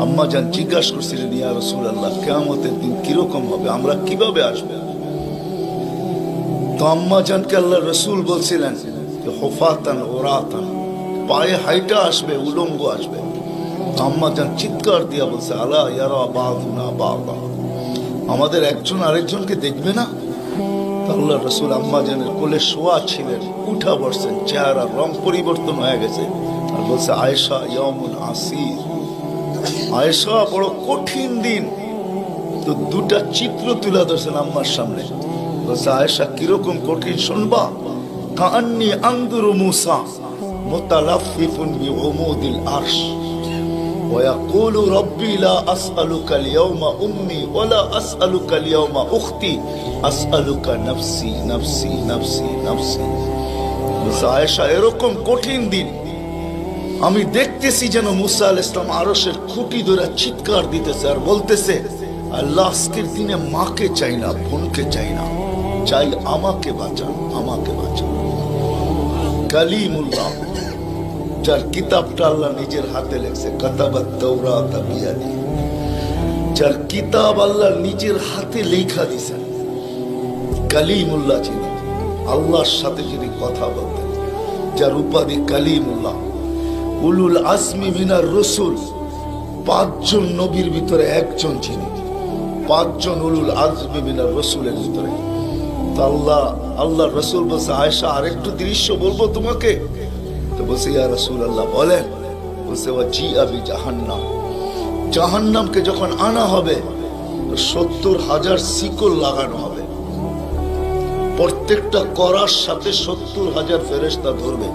আম্মা জান জিজ্ঞাসা করছিলেন, ইয়া রাসূলুল্লাহ, কিয়ামতের দিন কিরকম হবে, আমরা কিভাবে আসবো? তো আম্মা জানকে আল্লাহ রসুল বলছিলেন হুফাতান ওরাতান, পায়ে হাইটা আসবে, উলঙ্গ আসবে। আম্মা জান চিৎকার দিয়া বলছে, আলা ইয়ারা বাদুনা বাদা, আমাদের একজন আরেকজনকে দেখবে না? আল্লাহ রসুল আম্মা জানের কোলে শোয়া ছিলেন, উঠা বসছেন, চেহারা রং পরিবর্তন হয়ে গেছে, আর বলছে, আয়েশা ইয়াউমুন আসির, আয়েশা বড় কঠিন দিন। তো দুটা চিত্র তুলে ধরছেন আম্মার সামনে, বলছে, আয়েশা কিরকম কঠিন শুনবা? কাআন্নী আনদুরু মুসা মুতালাফফিফুন বিউমুদিল আরশ ওয়া ইয়াকুলু রাব্বি লা আসআলুকা আল-ইয়াওমা উম্মি ওয়া লা আসআলুকা আল-ইয়াওমা উখতি আসআলুকা নাফসি নাফসি নাফসি নাফসি। বলছে, আয়েশা এরকম কঠিন দিন আমি দেখতেছি যেন মুসা আলাইহিস সালাম আরশের খুঁটি ধরে চিৎকার দিতেছে আর বলতেছে, আল্লাহ আজকের দিনে মাকে চাই না, বোনকে চাই না, চাই আমাকে বাঁচান, আমাকে বাঁচান। কালিমুল্লাহ, যার কিতাবটা আল্লাহ নিজের হাতে লেখছে, কাতাবাত তাওরাত বিয়াদি, যার কিতাব আল্লাহ নিজের হাতে লেখা দিয়েছেন, কালিমুল্লাহ যিনি, আল্লাহর সাথে যিনি কথা বলতেন, যার উপাধি কালিমুল্লাহ, উলুল আজমি মিনার রসুল, 5 জন নবীর ভিতরে একজন যিনি, 5 জন উলুল আজমি মিনার রসুলের ভিতরে। আল্লাহ রসুল বলছে, আয়েশা আরেকটু দৃশ্য বলবো তোমাকে? তো বলছে, ইয়া রাসূলুল্লাহ বলেন। বলছে, ওয়াজিআ বিজাহান্নাম, জাহান্নামকে যখন আনা হবে 70,000 শিকল লাগানো হবে, প্রত্যেকটা করার সাথে 70,000 ফেরেশতা ধরবে,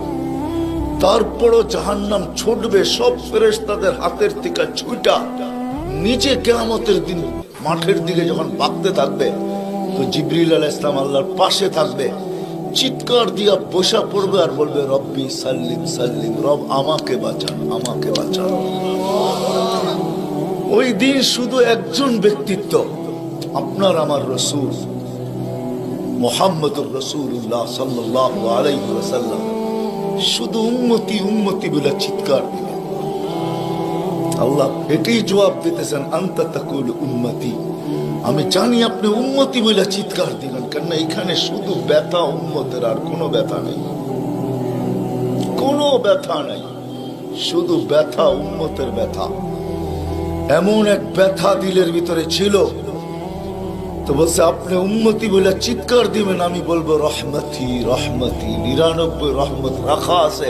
তারপরও জাহান্নাম ছুটবে সব ফেরেশতাদের হাতের থেকে ছুটা, নিচে কিয়ামতের দিন মাঠের দিকে যখন ভাগতে থাকবে, তো জিবরিল আলাইহিস সালাম আল্লাহর পাশে থাকবে, চিৎকার দিয়া বসা পড়বে আর বলবে, রব্বি সাল্লিম সাল্লিম, রব আমাকে বাঁচান, আমাকে বাঁচান। ওই দিন শুধু একজন ব্যক্তিত্ব, আপনার আমার রসূল মুহাম্মদুর রাসূলুল্লাহ সাল্লাল্লাহু আলাইহি ওয়াসাল্লাম শুধু উম্মতি উম্মতি বলে চিৎকার দিবে। আল্লাহ এটাই জবাব দিতেছেন, আনতা তাকুল উম্মতি, আমি জানি আপনি উম্মতি বলে চিৎকার দিবেন, কেন এখানে শুধু ব্যথা উম্মতের, আর কোনো ব্যথা নেই, কোনো ব্যথা নাই, শুধু ব্যথা উম্মতের ব্যথা। এমন এক ব্যথা দিলের ভিতরে ছিল, তো বলছে আপনি উম্মতি বলে চিৎকার দিবেন, আমি বলবো রহমতি রহমতি, 99 রহমত রাখা আছে,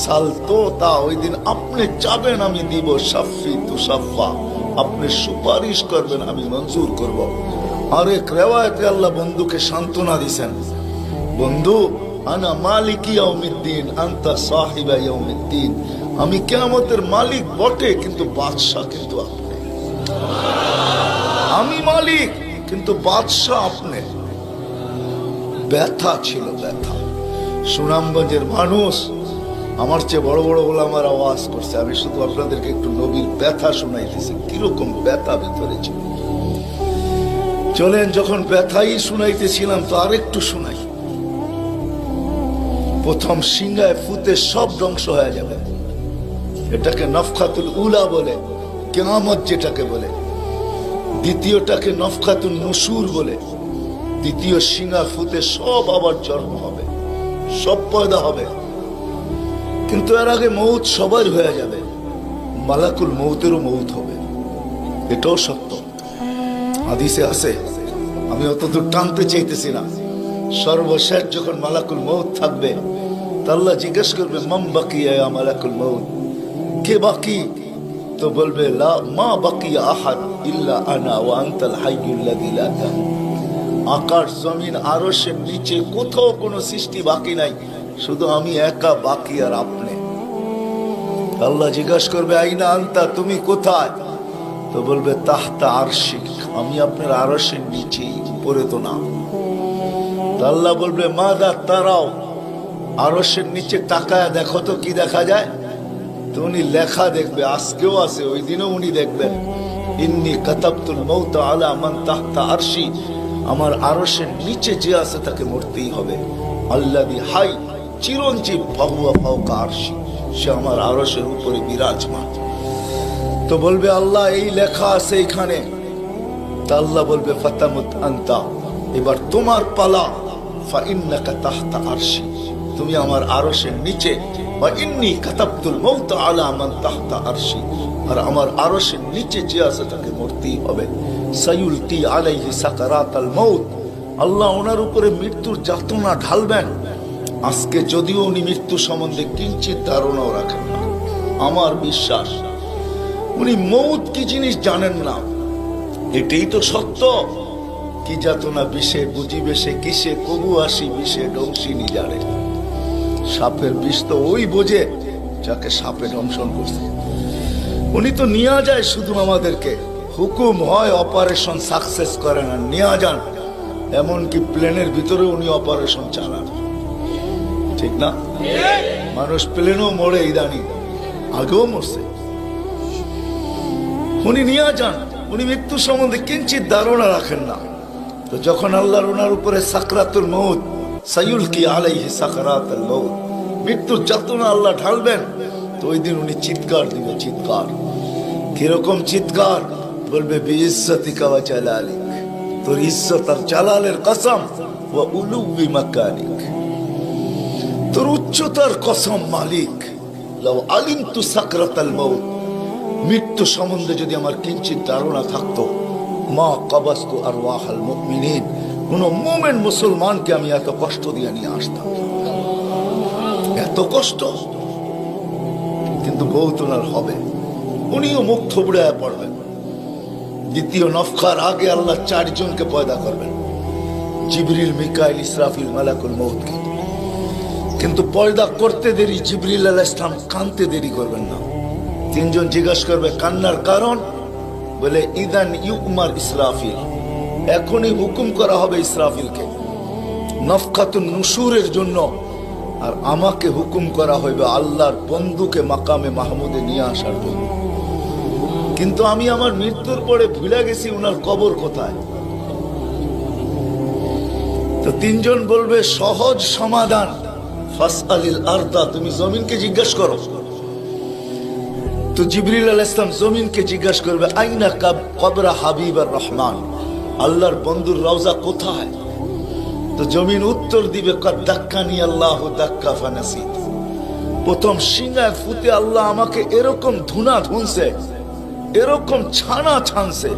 সালতো তা, ওই দিন আপনি চাবেন আমি দিব, শাফি তুশাফা, আপনি সুপারিশ করবেন আমি মঞ্জুর করব। আরেক রিওয়ায়াতে আল্লাহ বন্ধুকে সান্ত্বনা দিয়েছেন, বন্ধু আনা মালিকি ইয়াউমিদ্দিন আনতা সাহিবা ইয়াউমিদ্দিন, আমি কিয়ামতের মালিক বটে কিন্তু বাদশা কিন্তু আপনি, আমি মালিক কিন্তু বাদশা আপনি। ব্যথা ছিল, ব্যথা। সুনামগঞ্জের মানুষ আমার চেয়ে বড় বড় ওলামার আওয়াজ করছে, আমি শুধু আপনাদেরকে একটু নবীর ব্যথা শুনাইতেছি, কিরকম ব্যথা ভিতরে ছিল। চলেন, যখন ব্যথাই শুনাইতেছিলাম তো আরেকটু শুনাই। প্রথম সিংহায় ফুতে সব ধ্বংস হয়ে যাবে, এটাকে নফখাতুল উলা বলে, কিয়ামত যেটাকে বলে। দ্বিতীয়টাকে নফখাতুন নুশুর বলে, দ্বিতীয় সিংহা ফুতে সব আবার জন্ম হবে, সব পয়দা হবে। কিন্তু এর আগে মৌত সবার হয়ে যাবে, মালাকুল মৌতেরও মৌত হবে, এটাও সত্য, হাদিসে আছে। আমি অতদূর টানতে চাইতেছি না। সর্বশেষ যখন মালাকুল মৌত থাকবে, আল্লাহ জিজ্ঞেস করবে, মাম বাকিয়া ইয়া মালাকুল মৌত, কে বাকি? তো বলবে, লা মা বাকিয়া আহাদ ইল্লা আনা ওয়া আনতাল হাইয়ুল লাযী লা তামুত। আকাশ জমিন আরশের নিচে কোথাও কোনো সৃষ্টি বাকি নাই, শুধু আমি একা বাকি আর আপনি। আল্লাহ জিজ্ঞাসা করবে, আইনা আনতা, তুমি কোথায়? তো বলবে, তাহতা আরশিক, আমি আপনার আরশের নিচে, উপরে তো না। আল্লাহ বলবে, মাদা তারাও, আরশের নিচে তাকায় দেখো তো কি দেখা যায়? তো উনি লেখা দেখবে, আজকেও আছে, ওই দিনও উনি দেখবেন, ইন্নী কাতাবতুল মাউত আলা মান তাহতা আরশি, আমার আরশের নিচে যে আছে তাকে মরতেই হবে। আল্লাযী হাই চিরঞ্জীব ফাহুয়া ফাওকা আরশি, সে আমার আরশের উপরে বিরাজমান। তো বলবে আল্লাহ এই লেখা আছে এখানে। তা আল্লাহ বলবে ফাতামুত আনতা, এবার তোমার পালা। ফাইন্নাকা তাহতা আরশি, তুমি আমার আরশের নিচে। ওয়া ইন্নী কাতাবতুল মাউত আলা মান তাহতা আরশি, আর আমার আরশের নিচে যে আছে তাকে মরতেই হবে। সায়ুলকি আলাইহি সাকারাতাল মাউত, আল্লাহ ওনার উপরে মৃত্যুর যাতনা ঢালবেন। আজকে যদিও উনি মৃত্যু সম্বন্ধে কিঞ্চিত ধারণাও রাখেন না, আমার বিশ্বাস উনি মৌত কি জিনিস জানেন না, এটাই তো সত্য। কি যাতনা বিষে বুঝিবে সে কিসে, কবু আসি বিষে ডংসিনি জানে। সাপের বিষ তো ওই বোঝে যাকে সাপে দংশন করছে। উনি তো নিয়ে যায় শুধু আমাদেরকে, হুকুম হয় অপারেশন সাকসেস করে না, নিয়ে যান। এমনকি প্লেনের ভিতরে উনি অপারেশন চালান, ঠিক না? মানুষ প্লেনও মরে ইদানি, আগেও মরছে। উনি নিয়ে যান, উনি মৃত্যু সম্বন্ধে কিঞ্চিত ধারণা রাখেন না। তো যখন আল্লাহর ওনার উপরে সাকরাতুল মউত, সায়ুলকি আলাইহি সাকরাতুল মউত, মৃত্যুর যাতনা আল্লাহ ঢালবেন, তো ওই দিন উনি চিৎকার দিবে, চিৎকার। কিরকম চিৎকার? বলবে বিইজ্জতিকা ওয়া জালালিক, তোর ইজ্জত আর জালালের কসম, ওয়া উলুবি মাকানিক, তোর উচ্চতার কসম মালিক। লাউ আলিমতু সাকরাতাল মউত, মৃত্যু সম্বন্ধে যদি আমার কিঞ্চিত ধারণা থাকতো, মা কাবাস্তু আরওয়াহাল মুমিনিন, কোন মুমিন মুসলমানকে আমি এত কষ্ট দিয়ে নিয়ে আসতাম, এত কষ্ট। কিন্তু বহুত ওনার হবে, উনিও মুখ থুবড়ায় পড়বেন। দ্বিতীয় নফখার আগে আল্লাহ 4 জনকে পয়দা করবেন, জিবরিল, মিকাইল, ইসরাফিল, মালাকুল মউতকে। কিন্তু পয়দা করতে দেরি, জিবরিল আলাইহিস সালাম কানতে দেরি করবেন না। 3 জন জিজ্ঞাসা করবে কান্নার কারণ, বলে ইদান ইউমার ইসরাফিল, এখনই হুকুম করা হবে ইসরাফিলকে নফখাতুন নুশুরের জন্য, আর আমাকে হুকুম করা হইবে আল্লাহর বন্ধুকে মাকামে মাহমুদে নিয়ে আসার জন্য। কিন্তু আমি আমার মৃত্যুর পরে ভুলে গেছি উনার কবর কোথায়। তো 3 জন বলবে সহজ সমাধান, ফাসআলিল আরদা, তুমি জমিনকে জিজ্ঞাসা করো। তো জিবরিল আলাইহিস সালাম জমিনকে জিজ্ঞাসা করবে আইনা কবরা হাবিবার রহমান, আল্লাহর বন্ধুর রওজা কোথায়? তো জমিন উত্তর দিবে কদ দাক্কানি আল্লাহু দাক্কা ফানাসিত, প্রথম সিংহায় ফুতে আল্লাহ আমাকে এরকম ধুনা ধুনছে, এরকম ছানা ছানছে।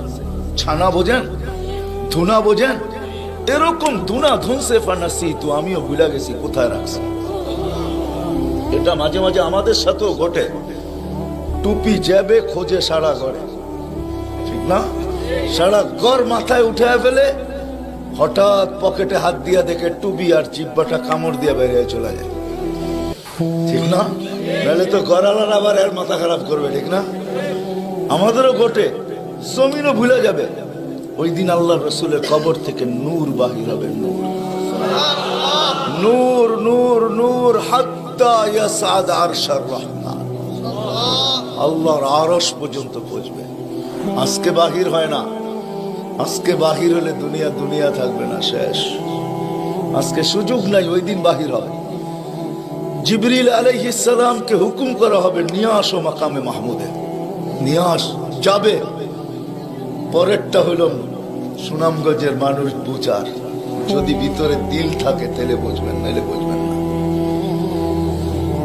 ছানা বোঝেন? ধুনা বোঝেন? এরকম ধুনা ধুনছে, ফানাসিত, আমিও ভুলে গেছি কোথায় রাখছি। এটা মাঝে মাঝে আমাদের সাথেও ঘটে। টুপি যাবে খোঁজে সারা ঘরে, ঠিক না? সারা ঘর মাথায় উঠে ফেলে, হঠাৎ পকেটে হাত দিয়া দেখে টুপি আর জিব্বাটা কামড় দিয়ে বেরিয়ে চলে যায়, ঠিক না? নাহলে তো ঘরালার আবার এর মাথা খারাপ করবে, ঠিক না? আমাদেরও ঘটে, জমিনও ভুলে যাবে। ওই দিন আল্লাহ রসুলের কবর থেকে নূর বাহির হবে, নূর নূর নূর নূর, হাত্তা ইয়াসাদ আরশার রহমান, আল্লাহর আরশ পর্যন্ত পৌঁছবে। আজকে বাহির হয় না, আজকে বাহির হলে দুনিয়া দুনিয়া থাকবে না, শেষ। আজকে সুযোগ নাই, ওই দিন বাহির হবে। জিবরিল আলাইহিস সালামকে হুকুম করা হবে নিয়ে আসো মাকামে মাহমুদে, নিয়ে আস, যাবে। পরেরটা হইল সুনামগঞ্জের মানুষ বুঝার, যদি ভিতরে দিল থাকে তাহলে বুঝবেন, নাহলে বুঝবেন না।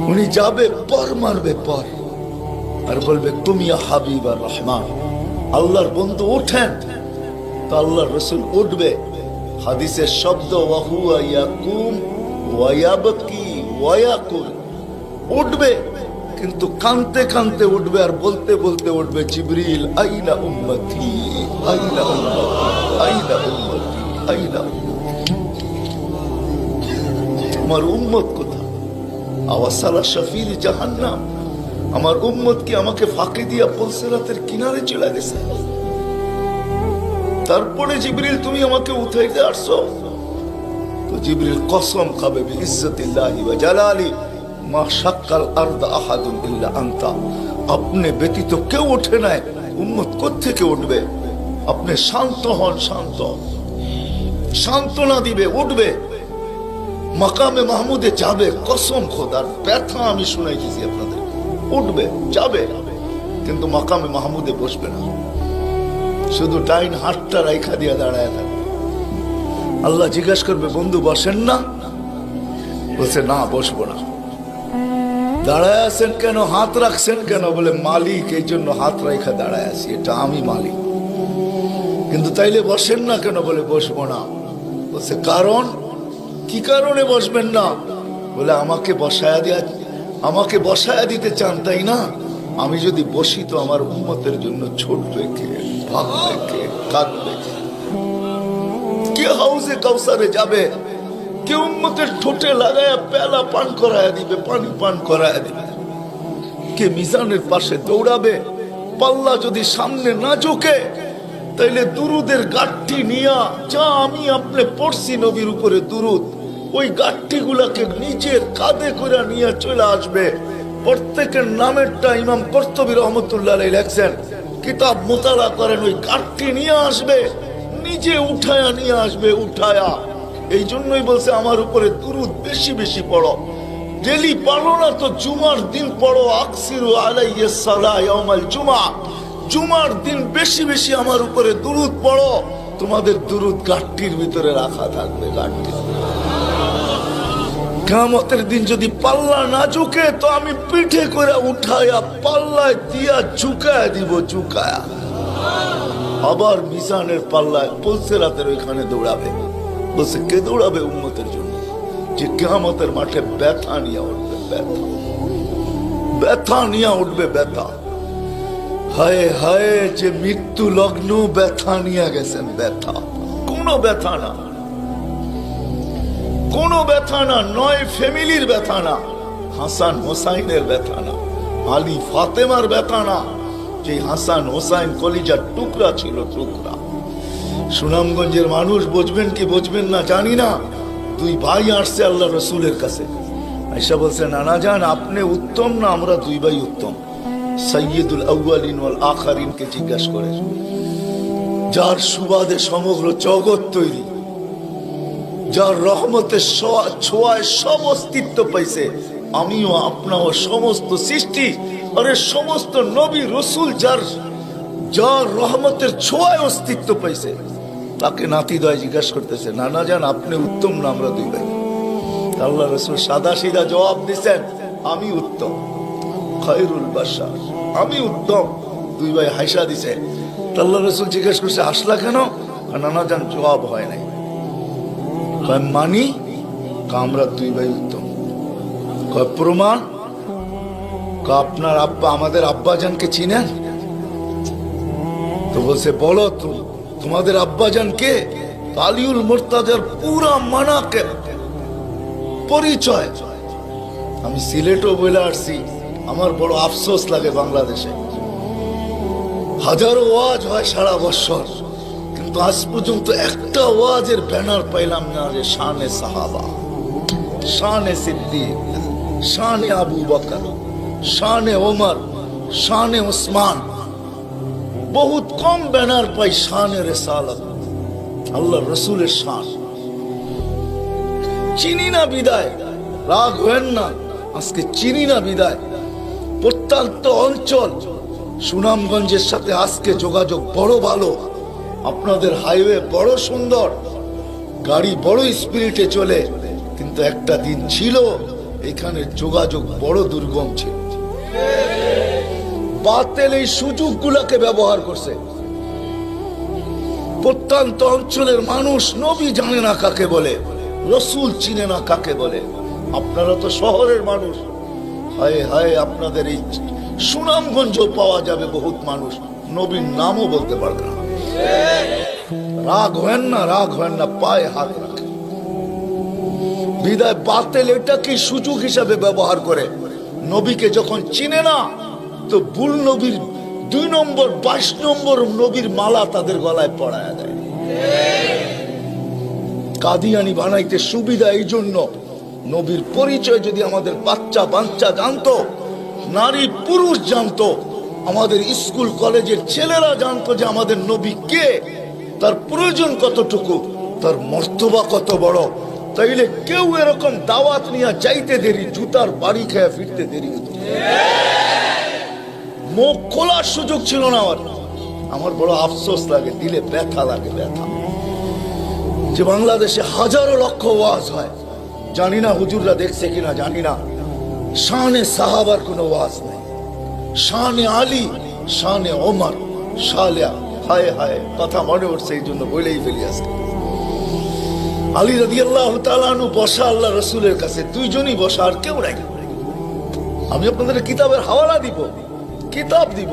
উনি যাবে, পর মারবে পর, আর বলবে তুমি হাবিব আর রহমান, আল্লাহর বন্ধু ওঠেন। তো আল্লাহর রসুল উঠবে, হাদিসের শব্দ ওয়াহুয়া ইয়াকুম ওয়া ইয়াবকি ওয়া ইয়াকুল, উঠবে কিন্তু কানতে কানতে উঠবে, আর বলতে বলতে উঠবে জিবরিল আইনা উম্মতি আইনা উম্মতি আইনা উম্মতি আইনা উম্মতি, আমার উম্মত কোথায়? আওয়াসালা শাফির জাহান্নাম, আমার উম্মত কি আমাকে ফাঁকি দিয়া পুলসিরাতের কিনারে চলে গেছে? তারপরে জিবরিল তুমি আমাকে উঠাইতে আসছো? তো জিবরিল কসম খাবে বিইজ্জতিল্লাহি ওয়া জালালি মা শাক্কাল আরদ আহাদুন ইল্লা আনতা, আপনি ব্যতীত কেউ ওঠে নাই, উম্মত কোত্থেকে উঠবে? আপনি শান্ত হন, শান্ত, সান্ত্বনা দিবে, উঠবে, মাকামে মাহমুদে যাবে। কসম খোদার, ব্যথা আমি শুনাইতেছি আপনাদের, উঠবে, যাবে। কিন্তু মাকামে মাহমুদে বসবে না, শুধু ডাইন হাতটা রাইখা দিয়া দাঁড়ায় থাকবে। আল্লাহ জিজ্ঞাসা করবে, বন্ধু বসেন না? বলছে, না বসবো না। দাঁড়ায় আছেন কেন, হাত রাখছেন কেন? বলে, মালিক এই জন্য হাত রাইখা দাঁড়ায় আছি, এটা আমি মালিক। কিন্তু তাইলে বসেন না কেন? বলে, বসবো না। বলছে, কারণ কি কারণে বসবেন না? বলে, আমাকে বসায়া দিতে চান তাই না? আমি যদি বসি তো আমার উম্মতের জন্য ছুটবে কে, ভাগবে কে, কাঁদবে কে? কে হাউজে কাউসারে যাবে? কে উম্মতের ঠোঁটে লাগায়া পেলা পান করায়া দিবে, পানি পান করায়া দিবে? কে মিজানের পাশে দৌড়াবে? পাল্লা যদি সামনে না ঝুঁকে, তাইলে দুরুদের গাঠি নিয়া, যা আমি আপনি পড়ছি নবীর উপরে দুরুদ, ওই গাঠি গুলাকে নিজের কাঁধে করে নিয়ে চলে আসবে। প্রত্যেকের নামেরটা ইমাম কর্তুবী রহমতুল্লাহ আলাইহি লেখছেন, কিতাব মোতালা করেন, ওই গাঠি নিয়ে আসবে, নিজে উঠায়া নিয়ে আসবে, উঠায়া। এই জন্যই বলছে আমার উপরে দুরুদ বেশি বেশি পড়ো। ডেলি পড়ো না তো জুমার দিন পড়ো, আকসিরু আলাইহিস সালাহ ইয়াউমাল জুমআ। জুমার দিন বেশি বেশি আমার উপরে দুরুদ পড়ো, তোমাদের দুরুদ গাঠটির ভিতরে রাখা থাকবে। গাঠটি কিয়ামতের দিন যদি পাল্লা না ঝুঁকে, তো আমি পিঠে করে উঠায়া পাল্লায় দিয়া ঝুঁকায়া দিব, ঝুঁকায়া। আবার মিজানের পাল্লায় পুলসিরাতের ওইখানে দৌড়াবে। বলছে, কে দৌড়াবে উম্মতের জন্য? যে কিয়ামতের মাঠে ব্যথা নিয়ে উঠবে, ব্যথা, ব্যথা নিয়ে উঠবে, ব্যথা। হায় হায়, যে মৃত্যু লগ্ন ব্যথা নিয়ে গেছেন, ব্যথা। কোনো ব্যথা না, কোনো ব্যথা না, নয় ফ্যামিলির ব্যথা না, হাসান হোসাইনের ব্যথা না, আলী ফাতেমার ব্যথা না, যে হাসান হোসাইন কলিজার টুকরা ছিল, টুকরা। সুনামগঞ্জের মানুষ বুঝবেন কি বুঝবেন না জানি না, দুই ভাই আসছে আল্লাহ রসুলের কাছে, আয়েশা বলছে, নানা জান আপনি উত্তম না আমরা দুই ভাই উত্তম? সাইয়্যিদুল আউয়ালিন ওয়াল আখিরিন কে জিজ্ঞাসা করে, যার সুবাদে সমগ্র জগৎ তৈরি, যার রহমতের ছোঁয়ায় সব অস্তিত্ব পাইছে, আমিও আপনাও সমস্ত সৃষ্টি, আরে সমস্ত নবী রসুল যার রহমতের ছোঁয়ায় অস্তিত্ব পাইছে, তাকে নাতিদয় জিজ্ঞাসা করতেছে, নানা জান আপনি উত্তম না আমরা দুই ভাই? আল্লাহ রসুল সাদা সিধা জবাব দিচ্ছেন, আমি উত্তম, খায়রুল বাশার, আমি উত্তম। দুই ভাই হাসা দিছে। আল্লাহ রসুল জিজ্ঞাসা করছে, হাসলা কেন? নানা জান জবাব হয় নাই। মানি আমরা দুই ভাই উত্তম। প্রমাণ? আপনার আব্বা, আমাদের আব্বাজানকে চিনেন? তো বলছে, বলো তোমাদের আব্বাজান কে? আলিউল মুর্তাজার পুরা মানাকে পরিচয়। আমি সিলেটও বলে আসছি, আমার বড় আফসোস লাগে, বাংলাদেশে হাজারো ওয়াজ হয় সারা বছর, কিন্তু আজ পর্যন্ত একটা ওয়াজের ব্যানার পাইলাম না যে শানে সাহাবা, শানে সিদ্দিক, শানে আবু বকর, শানে ওমর, শানে উসমান। বহুত কম ব্যানার পাই শানে রিসালাত, আল্লাহ রসুলের শান। চিনি না বিদায়, রাগ হেন না, আজকে চিনি না বিদায়। প্রত্যন্ত অঞ্চল সুনামগঞ্জের সাথে আজকে যোগাযোগ বড় ভালো, আপনাদের হাইওয়ে বড় সুন্দর, গাড়ি বড় স্পিরিটে চলে, কিন্তু একটা দিন ছিল এখানে যোগাযোগ বড় দুর্গম ছিল। বাতিল এই সুযোগগুলোকে ব্যবহার করছে। প্রত্যন্ত অঞ্চলের মানুষ নবী জানে না কাকে বলে, রসুল চিনে না কাকে বলে। আপনারা তো শহরের মানুষ, হায় হায়, আপনাদের এই সুনামগঞ্জ পাওয়া যাবে বহুত মানুষ নবীর নামও বলতে পারবে না। রাগ হেন না, রাগ হেন না, পায়ে হাত রাখে। বিদায় বাতিল এটাকে সুযোগ হিসাবে ব্যবহার করে। নবীকে যখন চিনে না, তো ভুল নবীর 2 নম্বর 22 নম্বর নবীর মালা তাদের গলায় পড়ায় দেয়। কাদিয়ানি বানাইতে সুবিধা এই জন্য। নবীর পরিচয় যদি আমাদের বাচ্চা বাচ্চা জানতো, নারী পুরুষ জানতো, আমাদের স্কুল কলেজের ছেলেরা জানতো যে আমাদের নবী কে, তার প্রয়োজন কতটুকু, তার মর্তবা কত বড়, তাইলে কেউ এরকম দাওয়াত নিয়ে যাইতে দেরি, জুতার বাড়ি খেয়ে ফিরতে দেরি হতো। মুখ খোলার সুযোগ ছিল না আমার। আমার বড় আফসোস লাগে, দিলে ব্যথা লাগে, ব্যথা যে বাংলাদেশে হাজারো লক্ষ ওয়াজ হয়, জানি না হুজুররা দেখছে কিনা জানি না, শানে সাহাবার কোনো ওয়াজ নেই, শানে আলী, শানে ওমর, শালিয়া, হায় হায় কথা মনে উঠছে, এই জন্য বলেই ফেলি আজকে। আলী রাদিয়াল্লাহু তাআলা আনহু বসা আল্লাহ রসুলের কাছে, দুইজনই বসা, আর কেউ নাই। আমি আপনাদের কিতাবের হাওয়ালা দিব, কিতাব দিব।